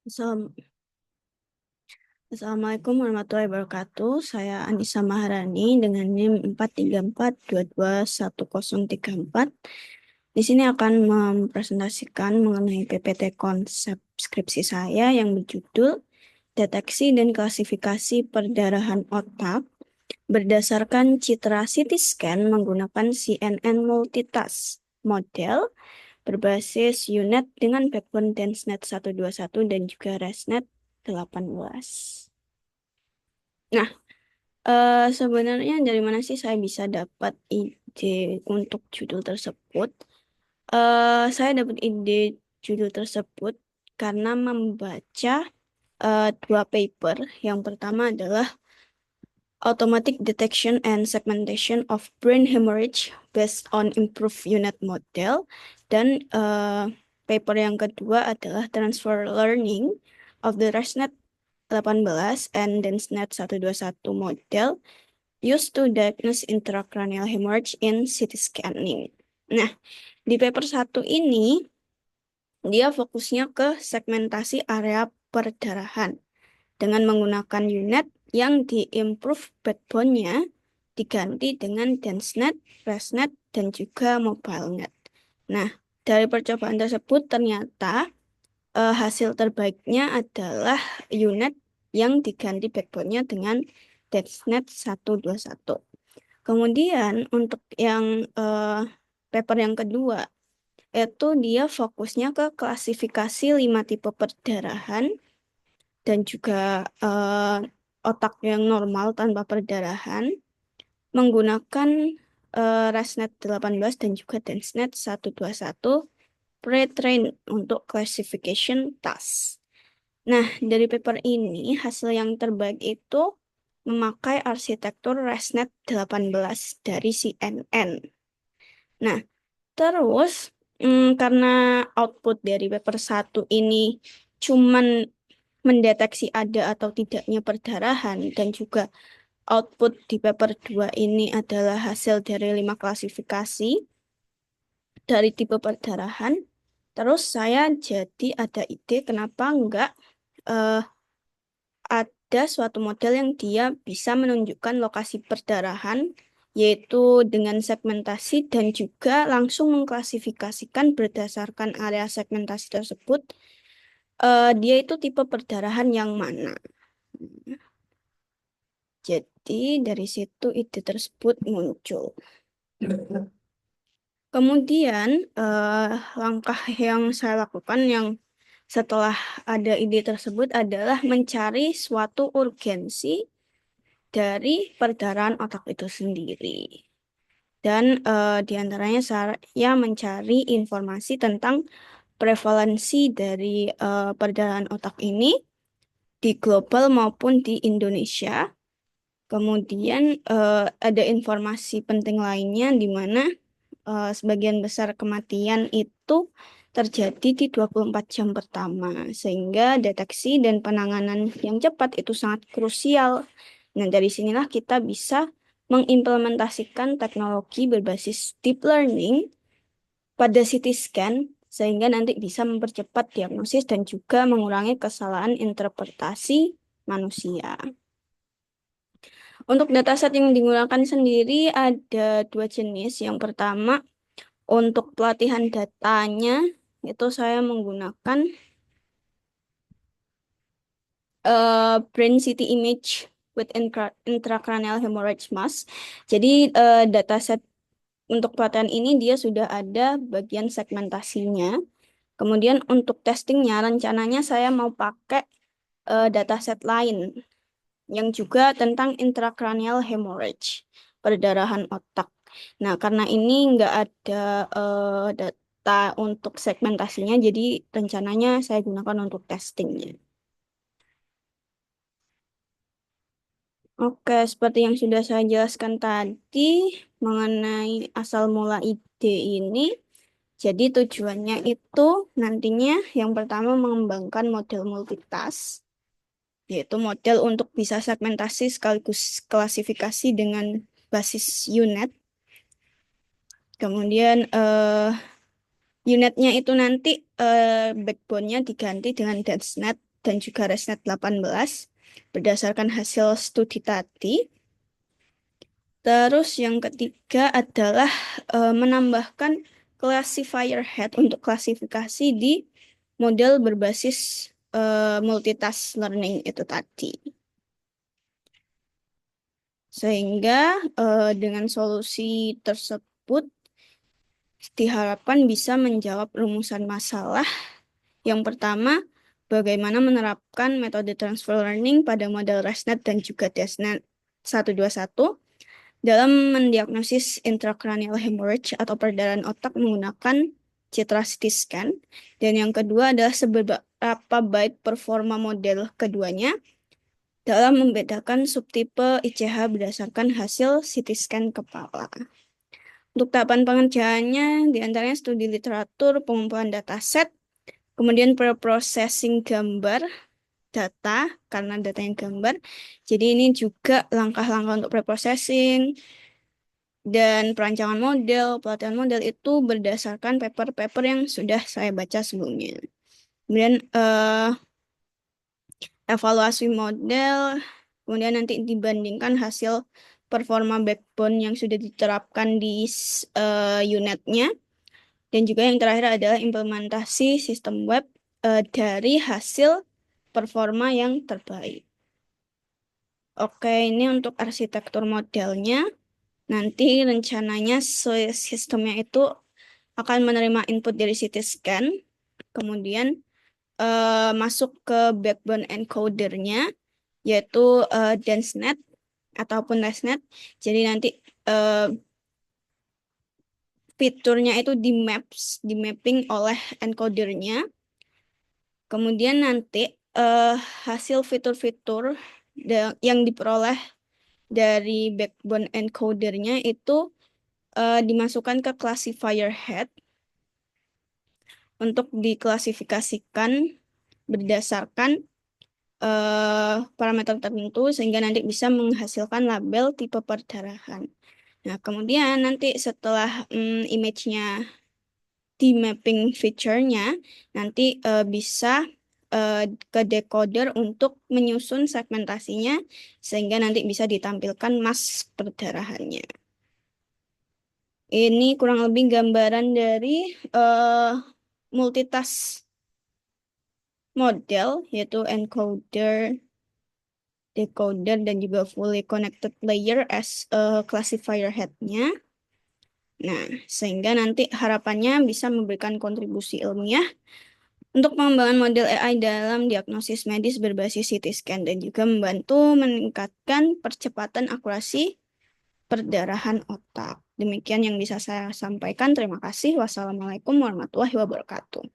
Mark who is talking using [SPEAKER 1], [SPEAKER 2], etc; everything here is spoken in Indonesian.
[SPEAKER 1] Assalam- Assalamualaikum warahmatullahi wabarakatuh. Saya Anissa Maharani dengan NIM 434221034. Di sini akan mempresentasikan mengenai PPT konsep skripsi saya yang berjudul Deteksi dan Klasifikasi Perdarahan Otak berdasarkan citra CT scan menggunakan CNN Multitask Model berbasis UNET dengan backbone DenseNet 121 dan juga ResNet 18. Nah, sebenarnya dari mana sih saya bisa dapat ide untuk judul tersebut? Saya dapat ide judul tersebut karena membaca dua paper. Yang pertama adalah Automatic Detection and Segmentation of Brain Hemorrhage Based on Improved Unit Model. Dan paper yang kedua adalah Transfer Learning of the ResNet 18 and DenseNet 121 model used to diagnose intracranial hemorrhage in CT scanning. Nah, di paper satu ini, dia fokusnya ke segmentasi area perdarahan dengan menggunakan unit yang di-improve backbone-nya diganti dengan DenseNet, ResNet, dan juga MobileNet. Nah, dari percobaan tersebut ternyata hasil terbaiknya adalah unit yang diganti backbone-nya dengan DenseNet 121. Kemudian untuk yang paper yang kedua, itu dia fokusnya ke klasifikasi 5 tipe perdarahan dan juga otak yang normal tanpa perdarahan menggunakan ResNet 18 dan juga DenseNet 121 pre-trained untuk classification task. Nah, dari paper ini hasil yang terbaik itu memakai arsitektur ResNet 18 dari CNN. Nah, terus karena output dari paper satu ini cuman mendeteksi ada atau tidaknya perdarahan dan juga output di paper 2 ini adalah hasil dari 5 klasifikasi dari tipe perdarahan. Terus saya jadi ada ide kenapa enggak eh, ada suatu model yang dia bisa menunjukkan lokasi perdarahan, yaitu dengan segmentasi dan juga langsung mengklasifikasikan berdasarkan area segmentasi tersebut, dia itu tipe perdarahan yang mana. Jadi dari situ ide tersebut muncul. Kemudian langkah yang saya lakukan yang setelah ada ide tersebut adalah mencari suatu urgensi dari perdarahan otak itu sendiri. Dan di antaranya saya mencari informasi tentang prevalensi dari perdarahan otak ini di global maupun di Indonesia. Kemudian ada informasi penting lainnya di mana sebagian besar kematian itu terjadi di 24 jam pertama, sehingga deteksi dan penanganan yang cepat itu sangat krusial. Nah, dari sinilah kita bisa mengimplementasikan teknologi berbasis deep learning pada CT scan, sehingga nanti bisa mempercepat diagnosis dan juga mengurangi kesalahan interpretasi manusia. Untuk dataset yang digunakan sendiri ada dua jenis. Yang pertama, untuk pelatihan datanya itu saya menggunakan Brain City Image with Intracranial Hemorrhage Mass. Jadi dataset untuk pelatihan ini dia sudah ada bagian segmentasinya. Kemudian untuk testingnya rencananya saya mau pakai dataset lain yang juga tentang intracranial hemorrhage, perdarahan otak. Nah, karena ini nggak ada data untuk segmentasinya, jadi rencananya saya gunakan untuk testingnya. Oke, seperti yang sudah saya jelaskan tadi mengenai asal mula ide ini, jadi tujuannya itu nantinya yang pertama mengembangkan model multitask, yaitu model untuk bisa segmentasi sekaligus klasifikasi dengan basis unit. Kemudian unitnya itu nanti backbone-nya diganti dengan DenseNet dan juga ResNet 18 berdasarkan hasil studi tadi. Terus yang ketiga adalah menambahkan classifier head untuk klasifikasi di model berbasis multitask learning itu tadi. Sehingga dengan solusi tersebut diharapkan bisa menjawab rumusan masalah. Yang pertama, bagaimana menerapkan metode transfer learning pada model ResNet dan juga DesNet 121 dalam mendiagnosis intracranial hemorrhage atau perdarahan otak menggunakan citra CT scan. Dan yang kedua adalah seberapa baik performa model keduanya dalam membedakan subtipe ICH berdasarkan hasil CT scan kepala. Untuk tahapan pengerjaannya, diantaranya studi literatur, pengumpulan dataset, kemudian pre-processing gambar, data, karena datanya gambar. Jadi ini juga langkah-langkah untuk pre-processing, dan perancangan model, pelatihan model itu berdasarkan paper-paper yang sudah saya baca sebelumnya. Kemudian evaluasi model, kemudian nanti dibandingkan hasil performa backbone yang sudah diterapkan di unitnya. Dan juga yang terakhir adalah implementasi sistem web dari hasil performa yang terbaik. Oke, ini untuk arsitektur modelnya. Nanti rencananya sistemnya itu akan menerima input dari CT scan, kemudian masuk ke backbone encodernya, yaitu DenseNet ataupun LesNet. Jadi nanti fiturnya itu di mapping oleh encodernya. Kemudian nanti hasil fitur-fitur yang diperoleh dari backbone encodernya itu dimasukkan ke classifier head untuk diklasifikasikan berdasarkan parameter tertentu sehingga nanti bisa menghasilkan label tipe perdarahan. Nah, kemudian nanti setelah image-nya di mapping feature-nya, nanti bisa ke decoder untuk menyusun segmentasinya sehingga nanti bisa ditampilkan mask perdarahannya. Ini kurang lebih gambaran dari multitask model, yaitu encoder, decoder, dan juga fully connected layer as classifier head-nya. Nah, sehingga nanti harapannya bisa memberikan kontribusi ilmiah untuk pengembangan model AI dalam diagnosis medis berbasis CT scan dan juga membantu meningkatkan percepatan akurasi perdarahan otak. Demikian yang bisa saya sampaikan. Terima kasih. Wassalamualaikum warahmatullahi wabarakatuh.